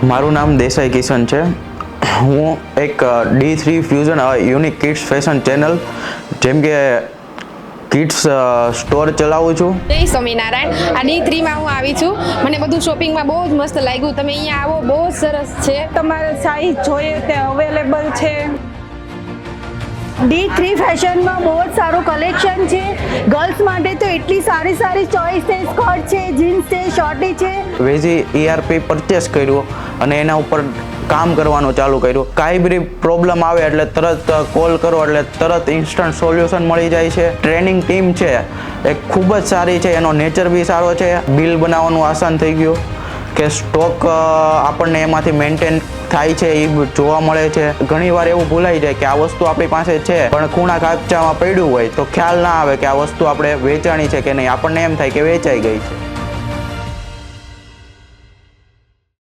મારું નામ દેસાઈ કિશન છે. હું એક D3 fusion unique kids fashion channel જેમ કે કિડ્સ સ્ટોર ચલાવું છું. જય સ્વામિનારાયણ. આ D3માં હું આવી છું. મને બધું શોપિંગમાં બહુ જ મસ્ત લાગ્યું. તમે અહીંયા આવો, બહુ જ સરસ છે. તમારે સાઈઝ જોઈએ તે અવેલેબલ છે. D3 ફેશનમાં બહુ જ સારું કલેક્શન છે. ગર્લ્સ માટે તો એટલી સારી સારી ચોઈસ છે. સ્કર્ટ છે, જીન્સ છે, શોર્ટી છે. વેજી ERP પરચેસ કર્યું અને એના ઉપર કામ કરવાનું ચાલુ કર્યું. કાંઈ બી પ્રોબ્લેમ આવે એટલે તરત કોલ કરો એટલે તરત ઇન્સ્ટન્ટ સોલ્યુશન મળી જાય છે. ટ્રેનિંગ ટીમ છે એ ખૂબ જ સારી છે. એનો નેચર બી સારો છે. બિલ બનાવવાનું આસાન થઈ ગયું કે સ્ટોક આપણને એમાંથી મેન્ટેન થાય છે એ જોવા મળે છે. ઘણીવાર એવું ભૂલાઈ જાય કે આ વસ્તુ આપણી પાસે છે પણ ખૂણા કાપચામાં પડ્યું હોય તો ખ્યાલ ના આવે કે આ વસ્તુ આપણે વેચાણી છે કે નહીં. આપણને એમ થાય કે વેચાઈ ગઈ છે.